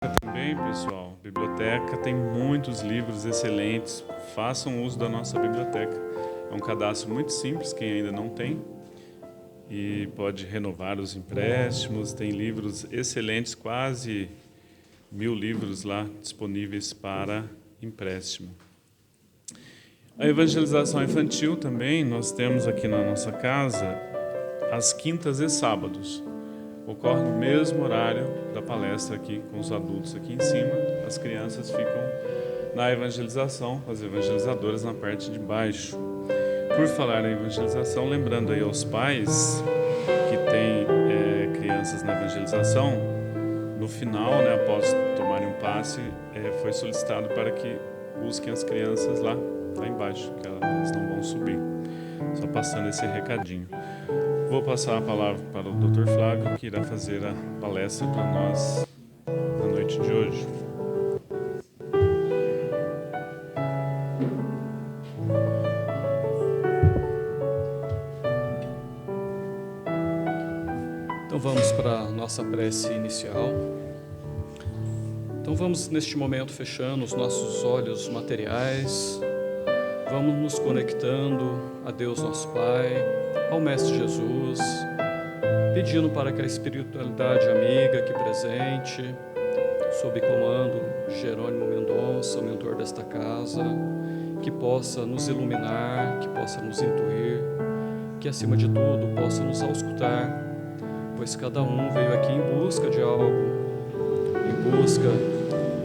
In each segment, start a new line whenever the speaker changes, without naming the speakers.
Também, pessoal, biblioteca tem muitos livros excelentes. Façam uso da nossa biblioteca. É um cadastro muito simples, quem ainda não tem, e pode renovar os empréstimos. Tem livros excelentes, quase 1000 livros lá disponíveis para empréstimo. A evangelização infantil também nós temos aqui na nossa casa às quintas e sábados. Ocorre no mesmo horário da palestra aqui com os adultos aqui em cima. As crianças ficam na evangelização, as evangelizadoras na parte de baixo. Por falar em evangelização, lembrando aí aos pais que têm crianças na evangelização, no final, após tomarem um passe, foi solicitado para que busquem as crianças lá embaixo, que elas não vão subir. Só passando esse recadinho. Vou passar a palavra para o Dr. Flávio, que irá fazer a palestra para nós na noite de hoje.
Então vamos para a nossa prece inicial. Então vamos neste momento fechando os nossos olhos materiais, vamos nos conectando a Deus nosso Pai, ao Mestre Jesus, pedindo para que a espiritualidade amiga aqui presente, sob comando de Jerônimo Mendonça, o mentor desta casa, que possa nos iluminar, que possa nos intuir, que acima de tudo possa nos auscultar, pois cada um veio aqui em busca de algo, em busca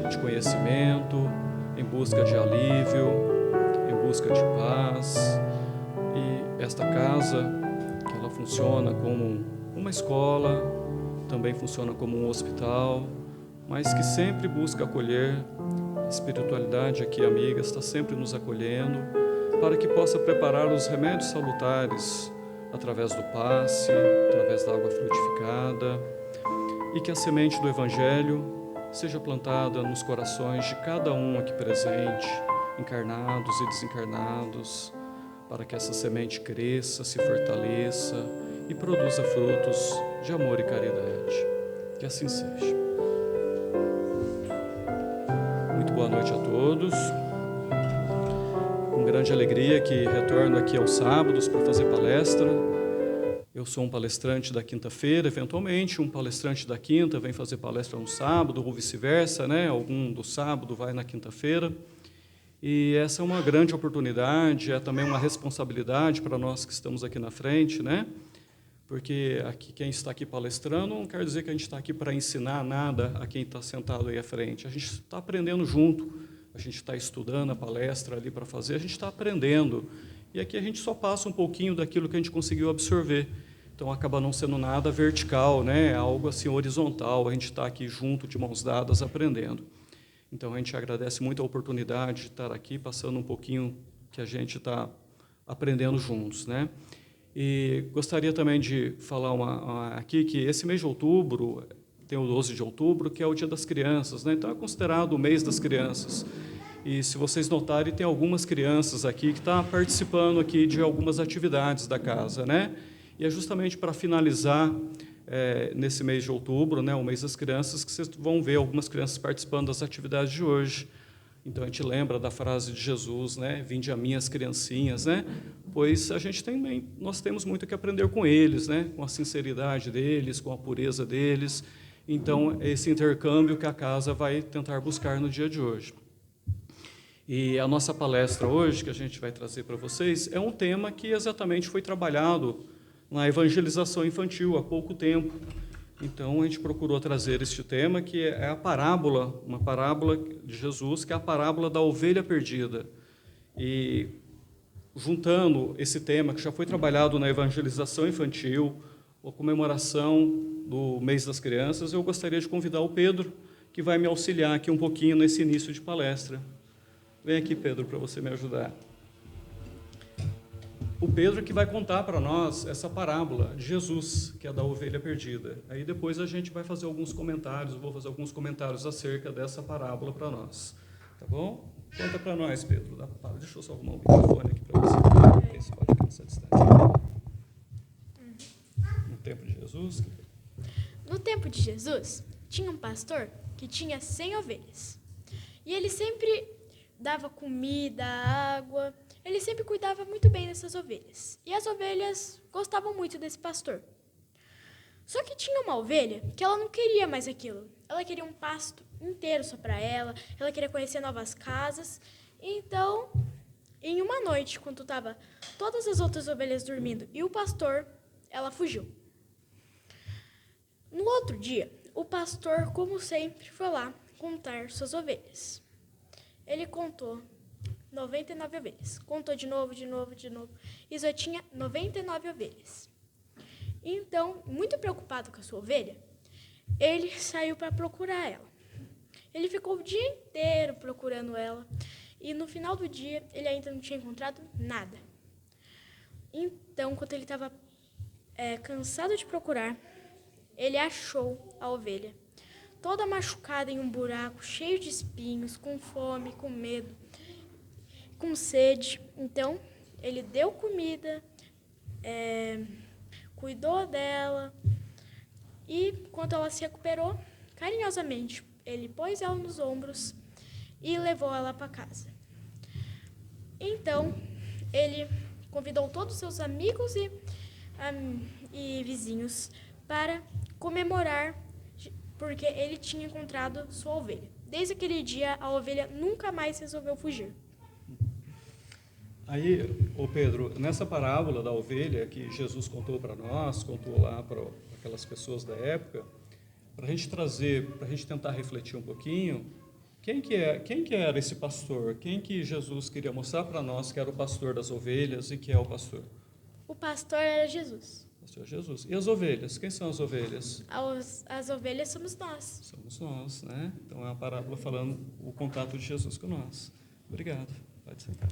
de conhecimento, em busca de alívio, em busca de paz. E esta casa, que ela funciona como uma escola, também funciona como um hospital, mas que sempre busca acolher. A espiritualidade aqui, amiga, está sempre nos acolhendo, para que possa preparar os remédios salutares através do passe, através da água frutificada, e que a semente do Evangelho seja plantada nos corações de cada um aqui presente, encarnados e desencarnados, para que essa semente cresça, se fortaleça e produza frutos de amor e caridade. Que assim seja. Muito boa noite a todos. Com grande alegria que retorno aqui aos sábados para fazer palestra. Eu sou um palestrante da quinta-feira, eventualmente um palestrante da quinta vem fazer palestra no sábado, ou vice-versa, Algum do sábado vai na quinta-feira. E essa é uma grande oportunidade, é também uma responsabilidade para nós que estamos aqui na frente, Porque aqui, quem está aqui palestrando não quer dizer que a gente está aqui para ensinar nada a quem está sentado aí à frente. A gente está aprendendo junto, a gente está estudando a palestra ali para fazer, a gente está aprendendo. E aqui a gente só passa um pouquinho daquilo que a gente conseguiu absorver. Então, acaba não sendo nada vertical, Algo assim horizontal, a gente está aqui junto, de mãos dadas, aprendendo. Então, a gente agradece muito a oportunidade de estar aqui, passando um pouquinho que a gente está aprendendo juntos, E gostaria também de falar aqui que esse mês de outubro, tem o 12 de outubro, que é o Dia das Crianças, Então, é considerado o mês das crianças. E, se vocês notarem, tem algumas crianças aqui que estão participando aqui de algumas atividades da casa, E é justamente para finalizar nesse mês de outubro, o mês das crianças, que vocês vão ver algumas crianças participando das atividades de hoje. Então, a gente lembra da frase de Jesus, Vinde a mim as criancinhas, Pois nós temos muito que aprender com eles, Com a sinceridade deles, com a pureza deles. Então, é esse intercâmbio que a casa vai tentar buscar no dia de hoje. E a nossa palestra hoje, que a gente vai trazer para vocês, é um tema que exatamente foi trabalhado na evangelização infantil há pouco tempo. Então, a gente procurou trazer este tema, que é a parábola, uma parábola de Jesus, que é a parábola da ovelha perdida. E, juntando esse tema, que já foi trabalhado na evangelização infantil, a comemoração do mês das crianças, eu gostaria de convidar o Pedro, que vai me auxiliar aqui um pouquinho nesse início de palestra. Vem aqui, Pedro, para você me ajudar. O Pedro que vai contar para nós essa parábola de Jesus, que é da ovelha perdida. Aí depois a gente vai fazer alguns comentários, eu vou fazer alguns comentários acerca dessa parábola para nós. Tá bom? Conta para nós, Pedro. Deixa eu só arrumar o microfone aqui para você. Esse pode ficar nessa distância. No tempo de Jesus?
No tempo de Jesus, tinha um pastor que que tinha 100 ovelhas. E ele sempre dava comida, água, ele sempre cuidava muito bem dessas ovelhas. E as ovelhas gostavam muito desse pastor. Só que tinha uma ovelha que ela não queria mais aquilo. Ela queria um pasto inteiro só para ela queria conhecer novas casas. Então, em uma noite, quando estavam todas as outras ovelhas dormindo e o pastor, ela fugiu. No outro dia, o pastor, como sempre, foi lá contar suas ovelhas. Ele contou 99 ovelhas. Contou de novo. E só tinha 99 ovelhas. Então, muito preocupado com a sua ovelha, ele saiu para procurar ela. Ele ficou o dia inteiro procurando ela. E no final do dia, ele ainda não tinha encontrado nada. Então, quando ele estava cansado de procurar, ele achou a ovelha, toda machucada em um buraco, cheio de espinhos, com fome, com medo, com sede. Então, ele deu comida, cuidou dela, e quando ela se recuperou, carinhosamente, ele pôs ela nos ombros e levou ela para casa. Então, ele convidou todos os seus amigos e vizinhos para comemorar, porque ele tinha encontrado sua ovelha. Desde aquele dia, a ovelha nunca mais resolveu fugir.
Aí, ô Pedro, nessa parábola da ovelha que Jesus contou para nós, contou lá para aquelas pessoas da época, para a gente trazer, para a gente tentar refletir um pouquinho, quem que era esse pastor? Quem que Jesus queria mostrar para nós que era o pastor das ovelhas e que é o pastor?
O pastor era Jesus.
O pastor Jesus. E as ovelhas? Quem são as ovelhas?
As ovelhas somos nós.
Somos nós, né? Então é uma parábola falando o contato de Jesus com nós. Obrigado. Pode sentar.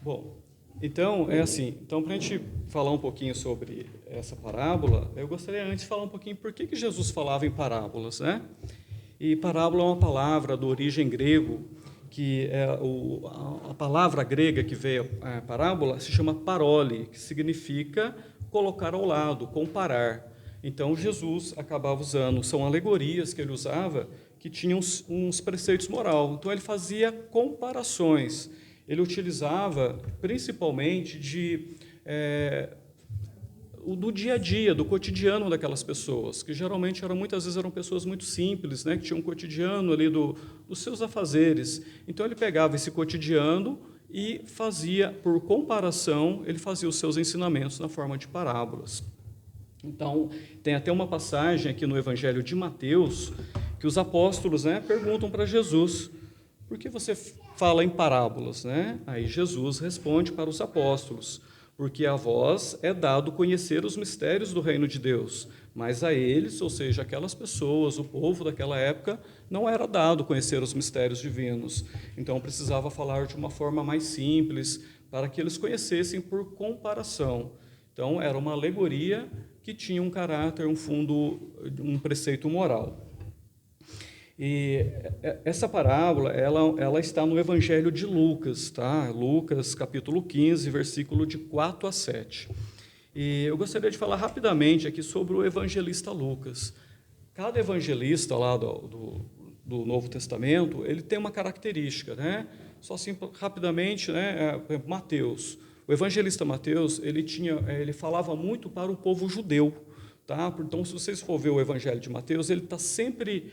Bom, então é assim. Então, para a gente falar um pouquinho sobre essa parábola, eu gostaria antes de falar um pouquinho por que Jesus falava em parábolas, né? E parábola é uma palavra de origem grego, que é a palavra grega que veio a parábola se chama parole, que significa colocar ao lado, comparar. Então, Jesus acabava usando, são alegorias que ele usava, que tinham uns preceitos moral. Então, ele fazia comparações. Ele utilizava principalmente do dia a dia, do cotidiano daquelas pessoas, que geralmente muitas vezes eram pessoas muito simples, né, que tinham um cotidiano ali dos seus afazeres. Então, ele pegava esse cotidiano e fazia, por comparação, ele fazia os seus ensinamentos na forma de parábolas. Então, tem até uma passagem aqui no Evangelho de Mateus, que os apóstolos, né, perguntam para Jesus, por que você fala em parábolas, né? Aí Jesus responde para os apóstolos, porque a vós é dado conhecer os mistérios do reino de Deus, mas a eles, ou seja, aquelas pessoas, o povo daquela época, não era dado conhecer os mistérios divinos. Então, precisava falar de uma forma mais simples, para que eles conhecessem por comparação. Então, era uma alegoria que tinha um caráter, um fundo, um preceito moral. E essa parábola, ela está no Evangelho de Lucas, tá? Lucas, capítulo 15, versículo de 4 a 7. E eu gostaria de falar rapidamente aqui sobre o evangelista Lucas. Cada evangelista lá do Novo Testamento, ele tem uma característica, né? Só assim, rapidamente, né? Mateus. O evangelista Mateus, ele falava muito para o povo judeu, tá? Então, se vocês for ver o Evangelho de Mateus, ele está sempre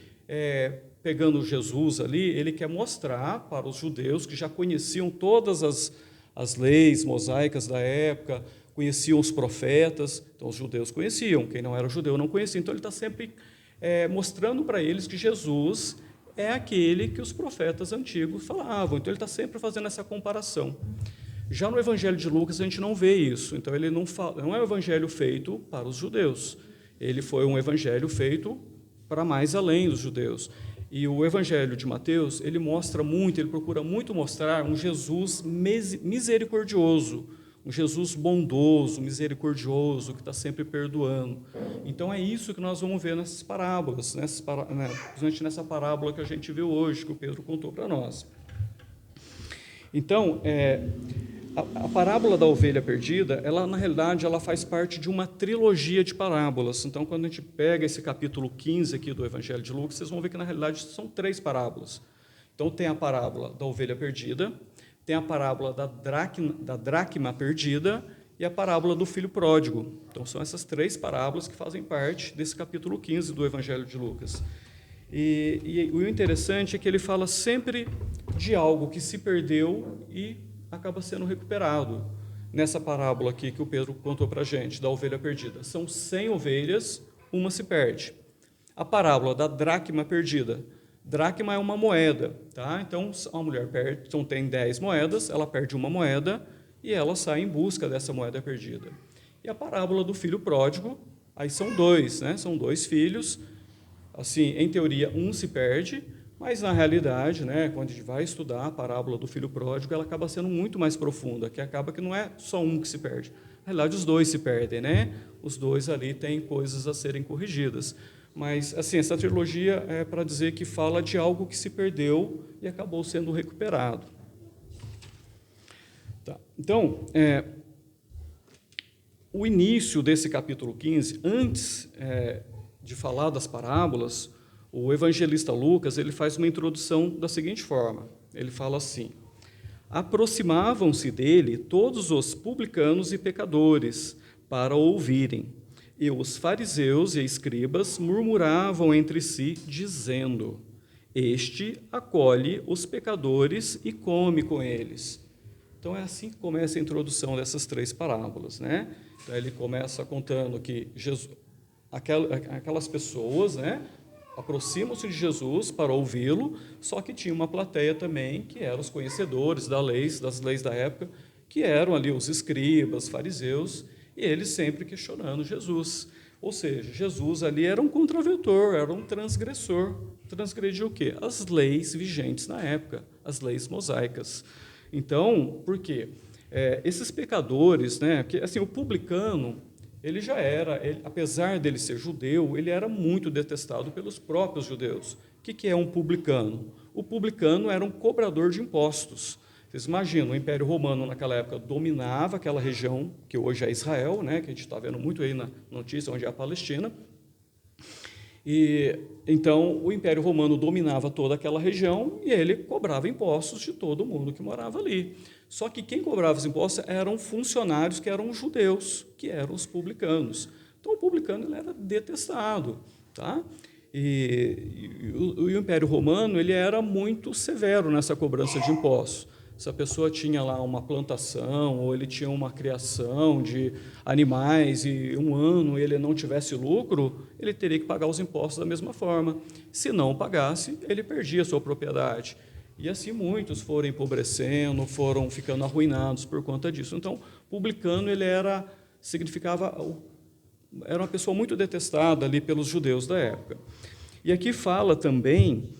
pegando Jesus ali, ele quer mostrar para os judeus que já conheciam todas as leis mosaicas da época, conheciam os profetas, então os judeus conheciam, quem não era judeu não conhecia, então ele está sempre mostrando para eles que Jesus é aquele que os profetas antigos falavam, então ele está sempre fazendo essa comparação. Já no Evangelho de Lucas a gente não vê isso, então ele não é um evangelho feito para os judeus, ele foi um evangelho feito para mais além dos judeus. E o Evangelho de Mateus, ele procura muito mostrar um Jesus misericordioso, um Jesus bondoso, misericordioso, que está sempre perdoando. Então é isso que nós vamos ver nessas parábolas, principalmente nessa parábola que a gente viu hoje, que o Pedro contou para nós. Então, A parábola da ovelha perdida, ela na realidade ela faz parte de uma trilogia de parábolas. Então, quando a gente pega esse capítulo 15 aqui do Evangelho de Lucas, vocês vão ver que na realidade são 3 parábolas. Então, tem a parábola da ovelha perdida, tem a parábola da dracma perdida e a parábola do filho pródigo. Então, são essas 3 parábolas que fazem parte desse capítulo 15 do Evangelho de Lucas. E o interessante é que ele fala sempre de algo que se perdeu e acaba sendo recuperado. Nessa parábola aqui que o Pedro contou para a gente, da ovelha perdida. São 100 ovelhas, uma se perde. A parábola da dracma perdida. Dracma é uma moeda, tá? Então, a mulher perde, então tem 10 moedas, ela perde uma moeda e ela sai em busca dessa moeda perdida. E a parábola do filho pródigo, aí são 2, né? São 2 filhos. Assim, em teoria, um se perde, mas na realidade, né, quando a gente vai estudar a parábola do filho pródigo, ela acaba sendo muito mais profunda, que acaba que não é só um que se perde. Na realidade, os 2 se perdem, né? Os 2 ali têm coisas a serem corrigidas. Mas, assim, essa trilogia é para dizer que fala de algo que se perdeu e acabou sendo recuperado. Tá. Então, o início desse capítulo 15, antes de falar das parábolas, o evangelista Lucas ele faz uma introdução da seguinte forma. Ele fala assim: aproximavam-se dele todos os publicanos e pecadores para ouvirem, e os fariseus e escribas murmuravam entre si, dizendo: este acolhe os pecadores e come com eles. Então é assim que começa a introdução dessas 3 parábolas, né? Então ele começa contando que Jesus, aquelas pessoas, né, aproximam-se de Jesus para ouvi-lo, só que tinha uma plateia também, que eram os conhecedores das leis da época, que eram ali os escribas, fariseus, e eles sempre questionando Jesus. Ou seja, Jesus ali era um contraventor, era um transgressor. Transgrediu o quê? As leis vigentes na época, as leis mosaicas. Então, por quê? Esses pecadores, né, porque, assim, o publicano, ele já era, apesar dele ser judeu, ele era muito detestado pelos próprios judeus. O que é um publicano? O publicano era um cobrador de impostos. Vocês imaginam, o Império Romano, naquela época, dominava aquela região, que hoje é Israel, né, que a gente está vendo muito aí na notícia, onde é a Palestina. E, então, o Império Romano dominava toda aquela região e ele cobrava impostos de todo mundo que morava ali. Só que quem cobrava os impostos eram funcionários que eram judeus, que eram os publicanos. Então, o publicano ele era detestado. Tá? E o Império Romano ele era muito severo nessa cobrança de impostos. Se a pessoa tinha lá uma plantação ou ele tinha uma criação de animais e um ano ele não tivesse lucro, ele teria que pagar os impostos da mesma forma. Se não pagasse, ele perdia a sua propriedade. E assim muitos foram empobrecendo, foram ficando arruinados por conta disso. Então, publicano ele era uma pessoa muito detestada ali pelos judeus da época. E aqui fala também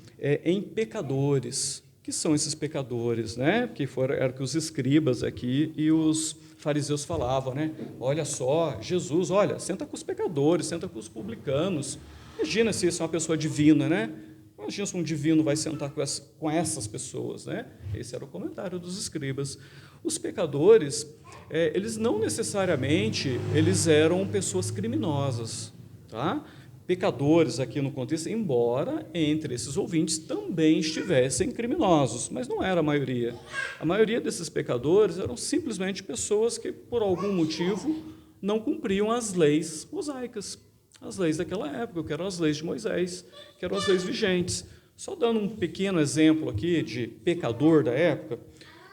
em pecadores. Que são esses pecadores, né? Que eram que os escribas aqui e os fariseus falavam, né? Olha só, Jesus, olha, senta com os pecadores, senta com os publicanos. Imagina se isso é uma pessoa divina, né? Imagina se um divino vai sentar com essas pessoas, né? Esse era o comentário dos escribas. Os pecadores, eles não necessariamente eles eram pessoas criminosas, tá? Pecadores aqui no contexto, embora entre esses ouvintes também estivessem criminosos, mas não era a maioria. A maioria desses pecadores eram simplesmente pessoas que, por algum motivo, não cumpriam as leis mosaicas, as leis daquela época, que eram as leis de Moisés, que eram as leis vigentes. Só dando um pequeno exemplo aqui de pecador da época,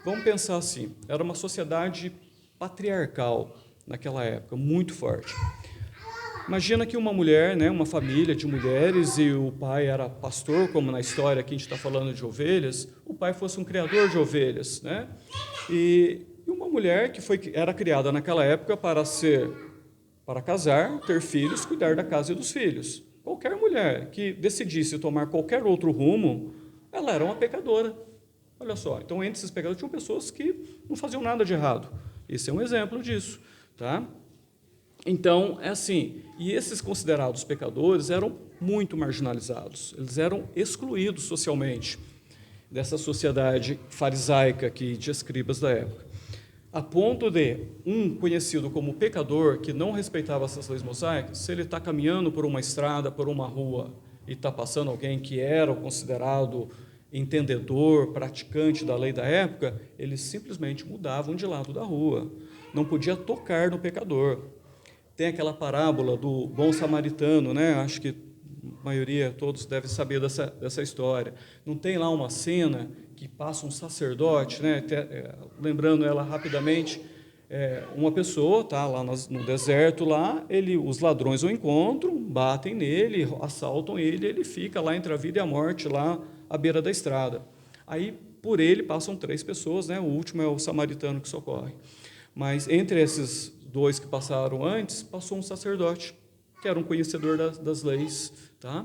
vamos pensar assim, era uma sociedade patriarcal naquela época, muito forte. Imagina que uma mulher, né, uma família de mulheres, e o pai era pastor, como na história aqui a gente está falando de ovelhas, o pai fosse um criador de ovelhas, né? E uma mulher que era criada naquela época para casar, ter filhos, cuidar da casa e dos filhos. Qualquer mulher que decidisse tomar qualquer outro rumo, ela era uma pecadora. Olha só, então entre esses pecadores tinham pessoas que não faziam nada de errado. Esse é um exemplo disso, tá? Então, é assim, e esses considerados pecadores eram muito marginalizados, eles eram excluídos socialmente dessa sociedade farisaica aqui, de escribas da época. a ponto de um conhecido como pecador, que não respeitava essas leis mosaicas, se ele está caminhando por uma estrada, por uma rua, e está passando alguém que era considerado entendedor, praticante da lei da época, eles simplesmente mudavam de lado da rua, não podia tocar no pecador. Tem aquela parábola do bom samaritano, né? Acho que a maioria, todos devem saber dessa história. Não tem lá uma cena que passa um sacerdote, né? Lembrando ela rapidamente, uma pessoa está lá no deserto, lá, os ladrões o encontram, batem nele, assaltam ele, ele fica lá entre a vida e a morte, lá à beira da estrada. Aí, por ele, passam 3 pessoas, né? O último é o samaritano que socorre. Mas entre esses 2 que passaram antes, passou um sacerdote, que era um conhecedor das leis, tá?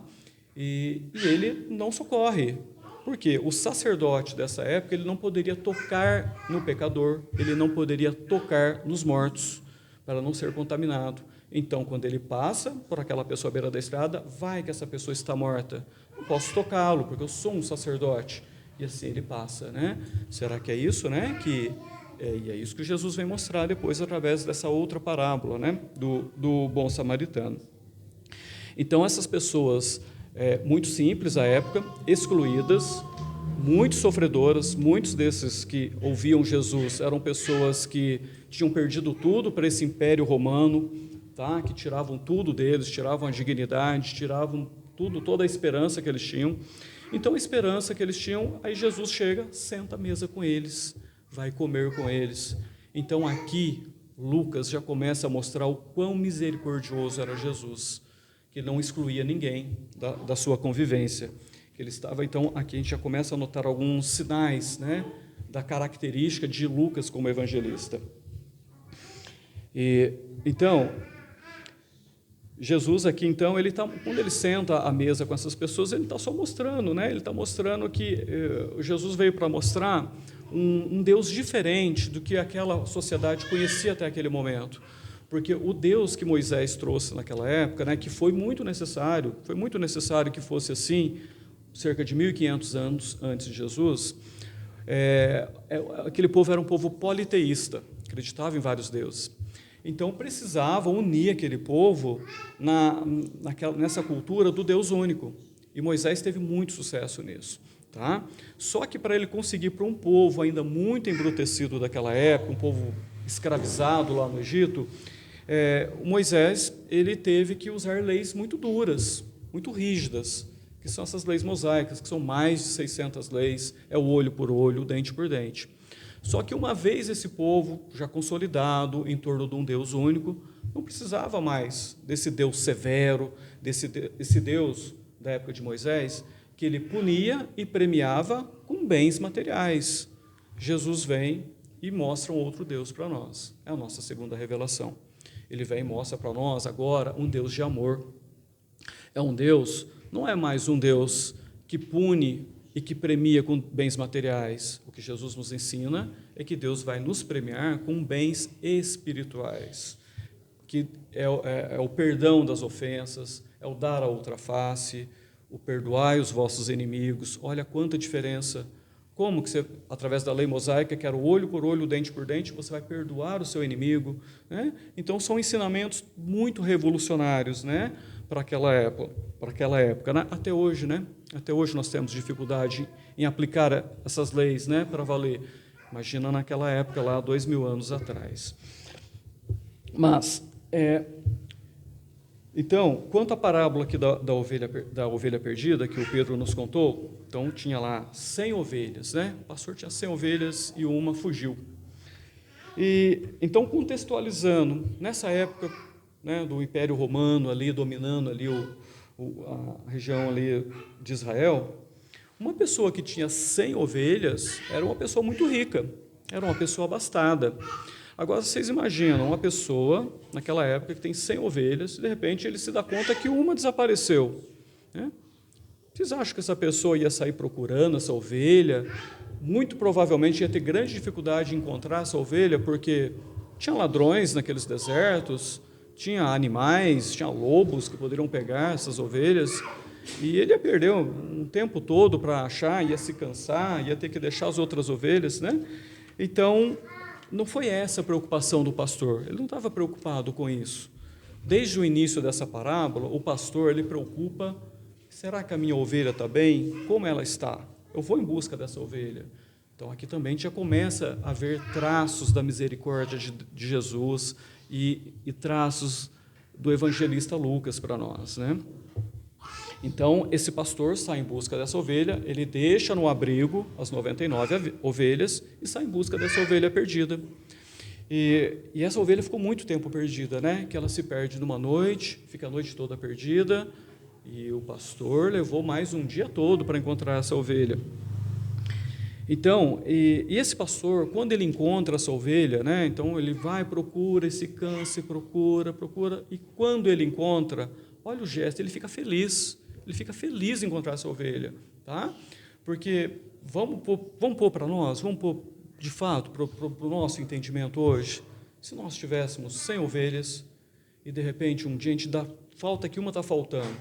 E ele não socorre. Por quê? O sacerdote dessa época, ele não poderia tocar no pecador, ele não poderia tocar nos mortos, para não ser contaminado. Então, quando ele passa por aquela pessoa à beira da estrada, vai que essa pessoa está morta. Não posso tocá-lo, porque eu sou um sacerdote. E assim ele passa, né? Será que é isso, né? E é isso que Jesus vem mostrar depois através dessa outra parábola, né? Do bom samaritano. Então, essas pessoas muito simples à época, excluídas, muito sofredoras, muitos desses que ouviam Jesus eram pessoas que tinham perdido tudo para esse império romano, tá? Que tiravam tudo deles, tiravam a dignidade, tiravam tudo, toda a esperança que eles tinham. Então, a esperança que eles tinham, aí Jesus chega, senta à mesa com eles, vai comer com eles. Então, aqui, Lucas já começa a mostrar o quão misericordioso era Jesus, que não excluía ninguém da sua convivência. Ele estava, então, aqui a gente já começa a notar alguns sinais, né, da característica de Lucas como evangelista. Então, Jesus aqui, então, quando ele senta à mesa com essas pessoas, ele está só mostrando, né, ele está mostrando que Jesus veio para mostrar um Deus diferente do que aquela sociedade conhecia até aquele momento. Porque o Deus que Moisés trouxe naquela época, né, que foi muito necessário que fosse assim, cerca de 1.500 anos antes de Jesus, aquele povo era um povo politeísta, acreditava em vários deuses. Então, precisava unir aquele povo nessa cultura do Deus único. E Moisés teve muito sucesso nisso. Tá? Só que para ele conseguir, para um povo ainda muito embrutecido daquela época, um povo escravizado lá no Egito, Moisés ele teve que usar leis muito duras, muito rígidas, que são essas leis mosaicas, que são mais de 600 leis, é o olho por olho, o dente por dente. Só que uma vez esse povo já consolidado em torno de um Deus único, não precisava mais desse Deus severo, desse Deus da época de Moisés, que ele punia e premiava com bens materiais. Jesus vem e mostra um outro Deus para nós. É a nossa segunda revelação. Ele vem e mostra para nós agora um Deus de amor. É um Deus, não é mais um Deus que pune e que premia com bens materiais. O que Jesus nos ensina é que Deus vai nos premiar com bens espirituais, que é o perdão das ofensas, é o dar a outra face, o perdoai os vossos inimigos. Olha quanta diferença. Como que você, através da lei mosaica, que era o olho por olho, o dente por dente, você vai perdoar o seu inimigo, né? Então, são ensinamentos muito revolucionários, né, para aquela época, né? Até hoje, né? Até hoje nós temos dificuldade em aplicar essas leis, né, para valer. Imagina naquela época, lá, 2.000 anos atrás. Mas, então, quanto à parábola aqui da ovelha perdida, que o Pedro nos contou, então tinha lá 100 ovelhas, né? O pastor tinha 100 ovelhas e uma fugiu. E, então, contextualizando, nessa época, né, do Império Romano, ali, dominando ali a região ali de Israel, uma pessoa que tinha 100 ovelhas era uma pessoa muito rica, era uma pessoa abastada. Agora, vocês imaginam uma pessoa, naquela época, que tem 100 ovelhas, e, de repente, ele se dá conta que uma desapareceu, né? Vocês acham que essa pessoa ia sair procurando essa ovelha? Muito provavelmente ia ter grande dificuldade em encontrar essa ovelha, porque tinha ladrões naqueles desertos, tinha animais, tinha lobos que poderiam pegar essas ovelhas, e ele ia perder um tempo todo para achar, ia se cansar, ia ter que deixar as outras ovelhas, né? Então, não foi essa a preocupação do pastor. Ele não estava preocupado com isso. Desde o início dessa parábola, o pastor ele preocupa: será que a minha ovelha está bem? Como ela está? Eu vou em busca dessa ovelha. Então, aqui também já começa a ver traços da misericórdia de Jesus e traços do evangelista Lucas para nós, né? Então, esse pastor sai em busca dessa ovelha, ele deixa no abrigo as 99 ovelhas e sai em busca dessa ovelha perdida. E essa ovelha ficou muito tempo perdida, né? Que ela se perde numa noite, fica a noite toda perdida, e o pastor levou mais um dia todo para encontrar essa ovelha. Então, e esse pastor, quando ele encontra essa ovelha, né? Então ele vai, procura, se cansa, procura, e quando ele encontra, olha o gesto, ele fica feliz em encontrar essa ovelha, tá? Porque vamos pôr para nós, vamos pôr de fato para o nosso entendimento hoje, se nós tivéssemos 100 ovelhas e de repente um dia a gente dá falta que uma está faltando,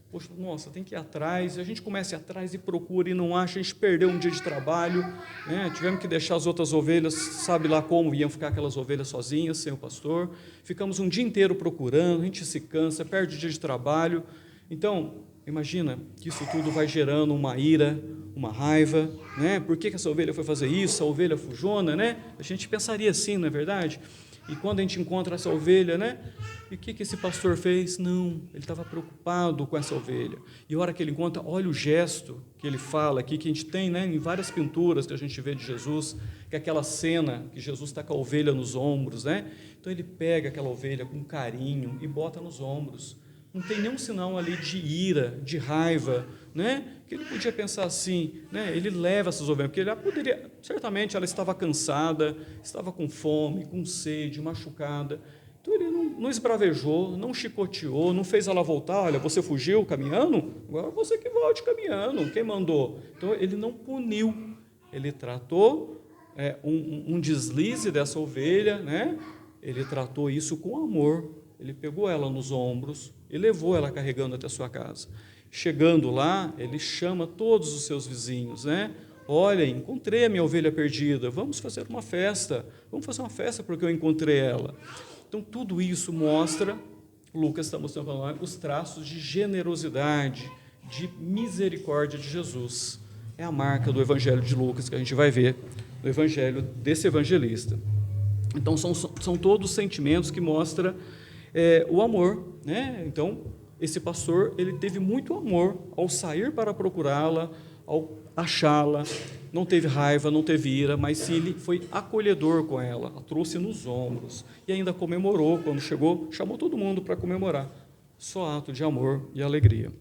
poxa, nossa, tem que ir atrás, e a gente começa a ir atrás e procura e não acha, a gente perdeu um dia de trabalho, né? Tivemos que deixar as outras ovelhas, sabe lá como iam ficar aquelas ovelhas sozinhas, sem o pastor, ficamos um dia inteiro procurando, a gente se cansa, perde o dia de trabalho. Então, imagina que isso tudo vai gerando uma ira, uma raiva, né? Por que essa ovelha foi fazer isso, a ovelha fujona, né? A gente pensaria assim, não é verdade? E quando a gente encontra essa ovelha, né? E o que esse pastor fez? Não, ele estava preocupado com essa ovelha. E a hora que ele encontra, olha o gesto que ele fala aqui, que a gente tem, né, em várias pinturas que a gente vê de Jesus, que é aquela cena que Jesus está com a ovelha nos ombros, né? Então ele pega aquela ovelha com carinho e bota nos ombros. Não tem nenhum sinal ali de ira, de raiva, né? Que ele podia pensar assim, né? Ele leva essas ovelhas, porque ele poderia, certamente ela estava cansada, estava com fome, com sede, machucada. Então ele não esbravejou, não chicoteou, não fez ela voltar. Olha, você fugiu caminhando? Agora você que volte caminhando. Quem mandou? Então ele não puniu, ele tratou um deslize dessa ovelha, né? Ele tratou isso com amor. Ele pegou ela nos ombros e levou ela carregando até a sua casa. Chegando lá, ele chama todos os seus vizinhos, né? Olha, encontrei a minha ovelha perdida, vamos fazer uma festa porque eu encontrei ela. Então, tudo isso mostra, Lucas está mostrando para nós, os traços de generosidade, de misericórdia de Jesus. É a marca do Evangelho de Lucas que a gente vai ver, do Evangelho desse evangelista. Então, são todos sentimentos que mostram o amor, né? Então, esse pastor, ele teve muito amor ao sair para procurá-la, ao achá-la, não teve raiva, não teve ira, mas sim ele foi acolhedor com ela, a trouxe nos ombros e ainda comemorou, quando chegou, chamou todo mundo para comemorar, só ato de amor e alegria.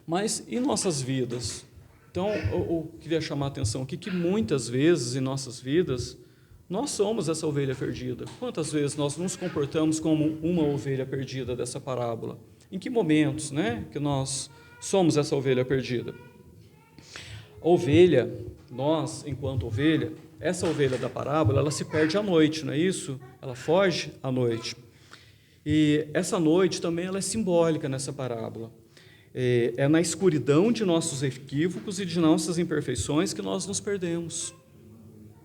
Mas e nossas vidas? Então, eu queria chamar a atenção aqui que muitas vezes em nossas vidas, nós somos essa ovelha perdida. Quantas vezes nós nos comportamos como uma ovelha perdida dessa parábola? Em que momentos, né, que nós somos essa ovelha perdida? A ovelha, nós, enquanto ovelha, essa ovelha da parábola, ela se perde à noite, não é isso? Ela foge à noite. E essa noite também ela é simbólica nessa parábola. É na escuridão de nossos equívocos e de nossas imperfeições que nós nos perdemos.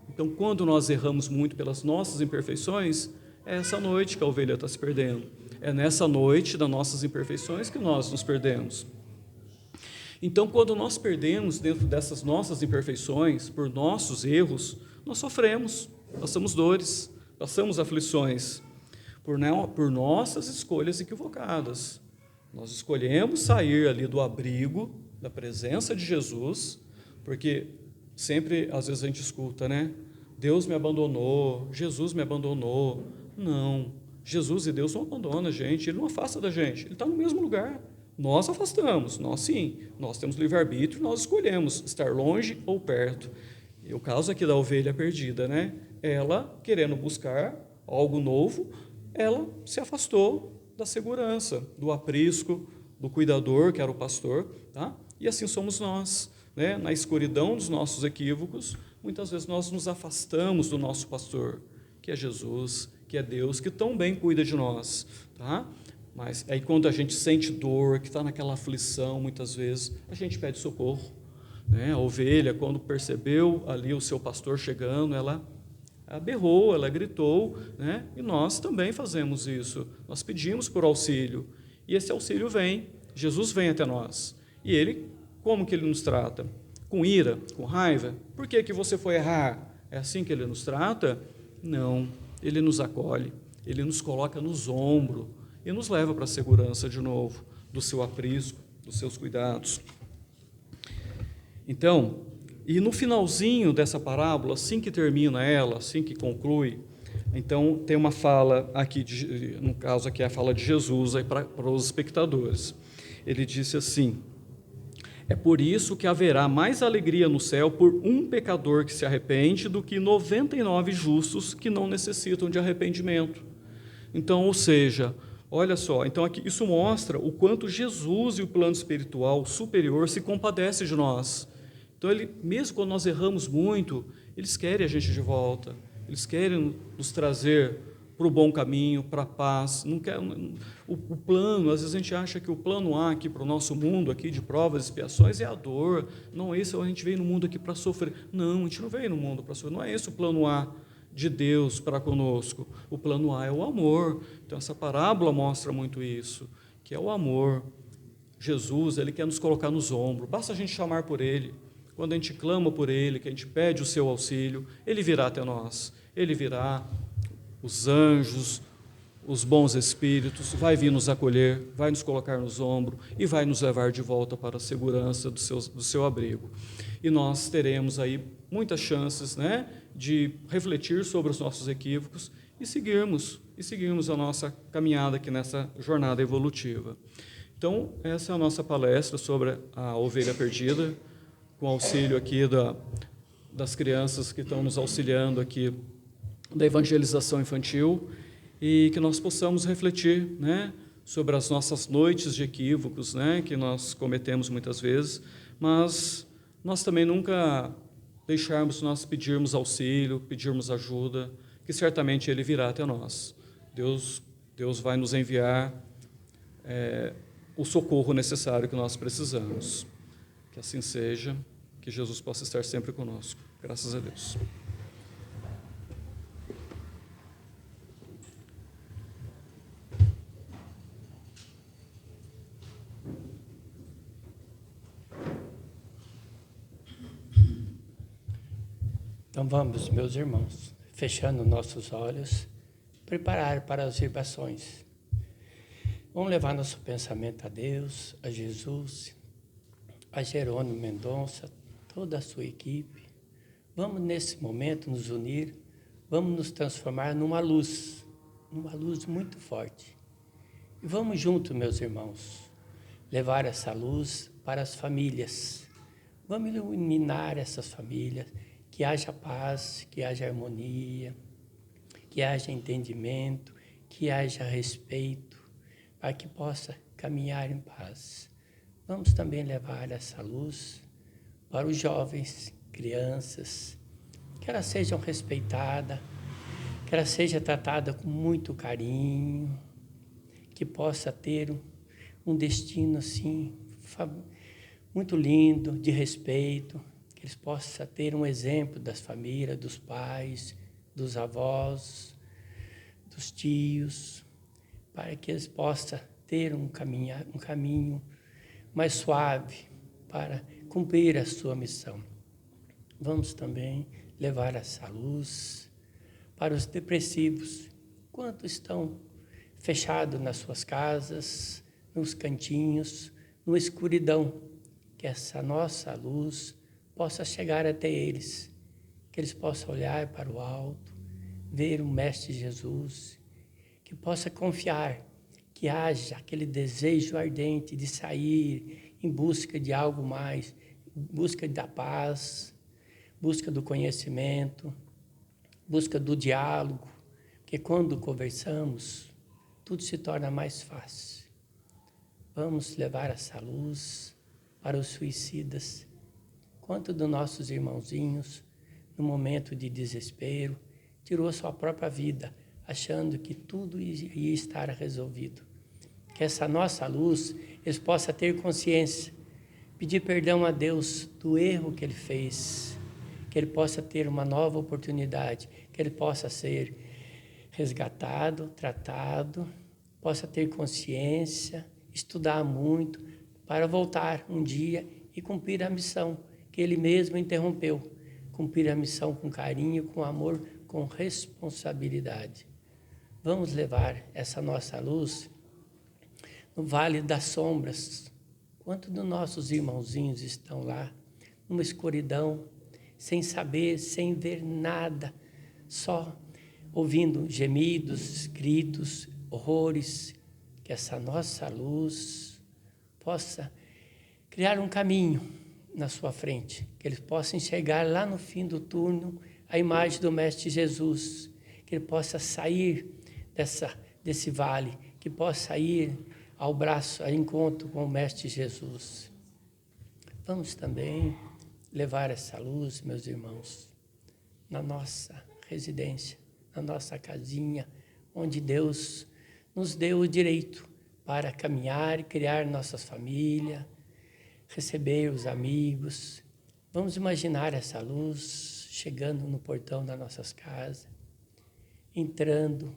Então, quando nós erramos muito pelas nossas imperfeições, é essa noite que a ovelha está se perdendo. É nessa noite das nossas imperfeições que nós nos perdemos. Então, quando nós perdemos dentro dessas nossas imperfeições, por nossos erros, nós sofremos, passamos dores, passamos aflições, por nossas escolhas equivocadas. Nós escolhemos sair ali do abrigo, da presença de Jesus, porque sempre, às vezes a gente escuta, né? Deus me abandonou, Jesus me abandonou. Não, Jesus e Deus não abandonam a gente, Ele não afasta da gente, Ele está no mesmo lugar. Nós afastamos, nós sim, nós temos livre-arbítrio, nós escolhemos estar longe ou perto. E o caso aqui da ovelha perdida, né? Ela, querendo buscar algo novo, ela se afastou da segurança, do aprisco, do cuidador, que era o pastor, tá? E assim somos nós, né? Na escuridão dos nossos equívocos, muitas vezes nós nos afastamos do nosso pastor, que é Jesus, que é Deus, que tão bem cuida de nós, tá? Mas aí quando a gente sente dor, que está naquela aflição, muitas vezes, a gente pede socorro, né? A ovelha, quando percebeu ali o seu pastor chegando, ela Ela berrou, ela gritou, né? E nós também fazemos isso. Nós pedimos por auxílio. E esse auxílio vem, Jesus vem até nós. E Ele, como que Ele nos trata? Com ira, com raiva? Por que você foi errar? É assim que Ele nos trata? Não, Ele nos acolhe, Ele nos coloca nos ombros e nos leva para a segurança de novo, do seu aprisco, dos seus cuidados. Então, e no finalzinho dessa parábola, assim que termina ela, assim que conclui, então tem uma fala aqui, no caso aqui é a fala de Jesus aí para os espectadores. Ele disse assim: é por isso que haverá mais alegria no céu por um pecador que se arrepende do que 99 justos que não necessitam de arrependimento. Então, ou seja, olha só, então aqui isso mostra o quanto Jesus e o plano espiritual superior se compadece de nós. Então, mesmo quando nós erramos muito, eles querem a gente de volta, eles querem nos trazer para o bom caminho, para a paz. Não quer, o plano, às vezes a gente acha que o plano A aqui para o nosso mundo, aqui de provas e expiações, é a dor. Não, esse a gente veio no mundo aqui para sofrer. Não, a gente não veio no mundo para sofrer. Não é esse o plano A de Deus para conosco. O plano A é o amor. Então, essa parábola mostra muito isso, que é o amor. Jesus, Ele quer nos colocar nos ombros. Basta a gente chamar por Ele. Quando a gente clama por Ele, que a gente pede o seu auxílio, Ele virá até nós. Ele virá, os anjos, os bons espíritos, vai vir nos acolher, vai nos colocar nos ombros e vai nos levar de volta para a segurança do seu abrigo. E nós teremos aí muitas chances, né, de refletir sobre os nossos equívocos e seguirmos a nossa caminhada aqui nessa jornada evolutiva. Então, essa é a nossa palestra sobre a ovelha perdida, com auxílio aqui das crianças que estão nos auxiliando aqui da evangelização infantil, e que nós possamos refletir, né, sobre as nossas noites de equívocos, né, que nós cometemos muitas vezes, mas nós também nunca deixarmos nós pedirmos auxílio, pedirmos ajuda, que certamente Ele virá até nós. Deus vai nos enviar o socorro necessário que nós precisamos. Que assim seja, que Jesus possa estar sempre conosco. Graças a Deus.
Então vamos, meus irmãos, fechando nossos olhos, preparar para as vibrações. Vamos levar nosso pensamento a Deus, a Jesus, a Jerônimo Mendonça, toda a sua equipe. Vamos nesse momento nos unir, vamos nos transformar numa luz muito forte. E vamos juntos, meus irmãos, levar essa luz para as famílias. Vamos iluminar essas famílias, que haja paz, que haja harmonia, que haja entendimento, que haja respeito, para que possa caminhar em paz. Vamos também levar essa luz para os jovens, crianças, que elas sejam respeitadas, que elas sejam tratadas com muito carinho, que possa ter um destino assim, muito lindo, de respeito, que eles possam ter um exemplo das famílias, dos pais, dos avós, dos tios, para que eles possam ter um caminho mais suave para cumprir a sua missão. Vamos também levar essa luz para os depressivos, quantos estão fechados nas suas casas, nos cantinhos, numa escuridão, que essa nossa luz possa chegar até eles, que eles possam olhar para o alto, ver o Mestre Jesus, que possa confiar, que haja aquele desejo ardente de sair em busca de algo mais, em busca da paz, busca do conhecimento, busca do diálogo, porque quando conversamos, tudo se torna mais fácil. Vamos levar essa luz para os suicidas, quanto dos nossos irmãozinhos, no momento de desespero, tirou sua própria vida, achando que tudo ia estar resolvido. Que essa nossa luz, eles possam ter consciência, pedir perdão a Deus do erro que ele fez, que ele possa ter uma nova oportunidade que ele possa ser resgatado, tratado, possa ter consciência, estudar muito, para voltar um dia e cumprir a missão que ele mesmo interrompeu. Cumprir a missão com carinho, com amor, com responsabilidade. Vamos levar essa nossa luz no vale das sombras. Quantos dos nossos irmãozinhos estão lá, numa escuridão, sem saber, sem ver nada, só ouvindo gemidos, gritos, horrores, que essa nossa luz possa criar um caminho na sua frente, que eles possam enxergar lá no fim do túnel a imagem do Mestre Jesus, que ele possa sair desse vale, que possa ir ao braço, ao encontro com o Mestre Jesus. Vamos também levar essa luz, meus irmãos, na nossa residência, na nossa casinha, onde Deus nos deu o direito para caminhar e criar nossas famílias, receber os amigos. Vamos imaginar essa luz chegando no portão das nossas casas, entrando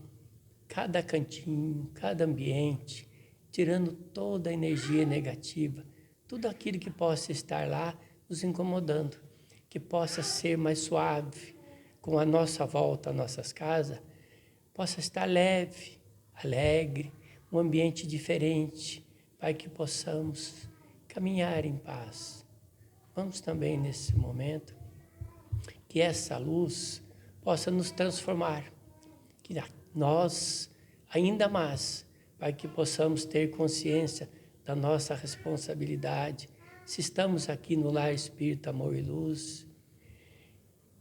cada cantinho, cada ambiente, tirando toda a energia negativa, tudo aquilo que possa estar lá nos incomodando, que possa ser mais suave, com a nossa volta às nossas casas, possa estar leve, alegre, um ambiente diferente, para que possamos caminhar em paz. Vamos também nesse momento, que essa luz possa nos transformar, que nós ainda mais, para que possamos ter consciência da nossa responsabilidade. Se estamos aqui no Lar Espírita Amor e Luz,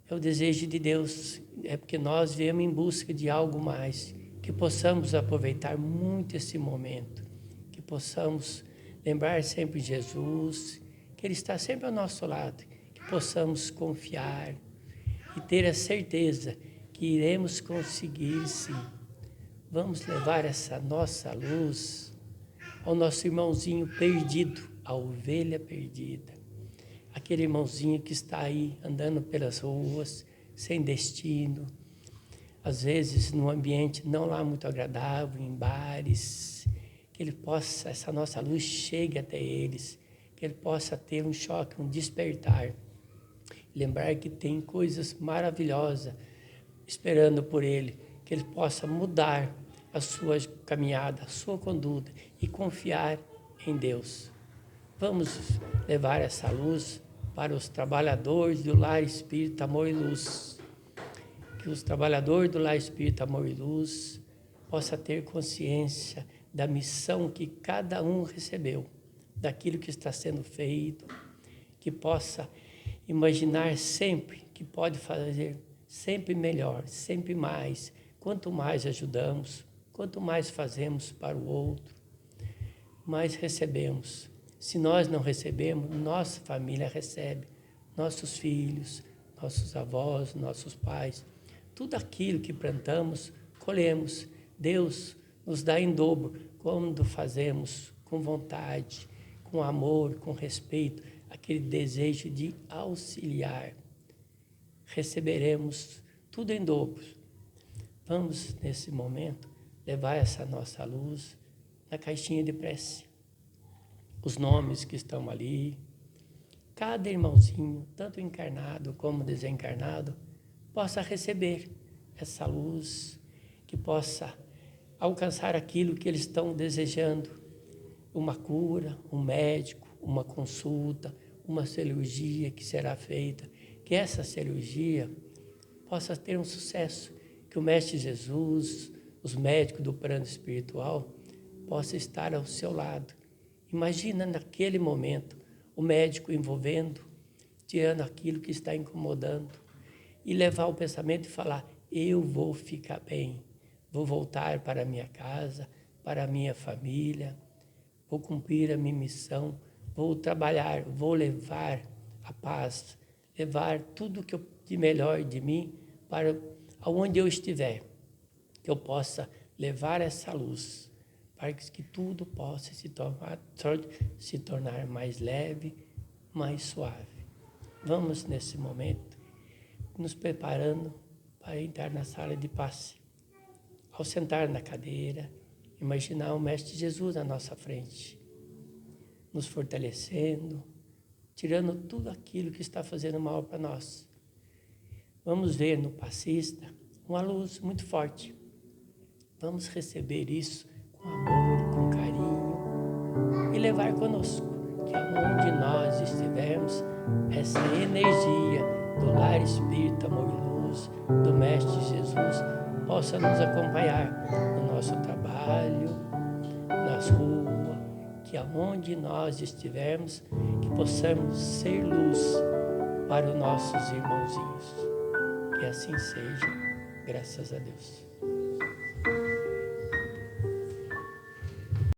é o desejo de Deus, é porque nós viemos em busca de algo mais, que possamos aproveitar muito esse momento, que possamos lembrar sempre de Jesus, que Ele está sempre ao nosso lado, que possamos confiar e ter a certeza que iremos conseguir sim. Vamos levar essa nossa luz ao nosso irmãozinho perdido, a ovelha perdida. Aquele irmãozinho que está aí andando pelas ruas, sem destino, às vezes num ambiente não lá muito agradável, em bares, que ele possa, essa nossa luz chegue até eles, que ele possa ter um choque, um despertar. Lembrar que tem coisas maravilhosas esperando por ele, que ele possa mudar a sua caminhada, a sua conduta e confiar em Deus. Vamos levar essa luz para os trabalhadores do Lar Espírita Amor e Luz. Que os trabalhadores do Lar Espírita Amor e Luz possam ter consciência da missão que cada um recebeu, daquilo que está sendo feito, que possa imaginar sempre que pode fazer sempre melhor, sempre mais. Quanto mais ajudamos, quanto mais fazemos para o outro, mais recebemos. Se nós não recebemos, nossa família recebe, nossos filhos, nossos avós, nossos pais. Tudo aquilo que plantamos, colhemos. Deus nos dá em dobro quando fazemos com vontade, com amor, com respeito, aquele desejo de auxiliar. Receberemos tudo em dobro. Vamos, nesse momento, levar essa nossa luz na caixinha de prece. Os nomes que estão ali, cada irmãozinho, tanto encarnado como desencarnado, possa receber essa luz, que possa alcançar aquilo que eles estão desejando, uma cura, um médico, uma consulta, uma cirurgia que será feita, que essa cirurgia possa ter um sucesso, que o Mestre Jesus, os médicos do plano espiritual, possam estar ao seu lado. Imagina naquele momento o médico envolvendo, tirando aquilo que está incomodando e levar o pensamento e falar: eu vou ficar bem, vou voltar para a minha casa, para a minha família, vou cumprir a minha missão, vou trabalhar, vou levar a paz, levar tudo que de melhor de mim para aonde eu estiver, que eu possa levar essa luz, para que tudo possa se tornar mais leve, mais suave. Vamos, nesse momento, nos preparando para entrar na sala de passe. Ao sentar na cadeira, imaginar o Mestre Jesus na nossa frente, nos fortalecendo, tirando tudo aquilo que está fazendo mal para nós. Vamos ver no passista uma luz muito forte. Vamos receber isso com amor, com carinho e levar conosco, que aonde nós estivermos, essa energia do lar Espírito Amor e Luz, do Mestre Jesus, possa nos acompanhar no nosso trabalho, nas ruas, que aonde nós estivermos, que possamos ser luz para os nossos irmãozinhos. Que assim seja, graças a Deus.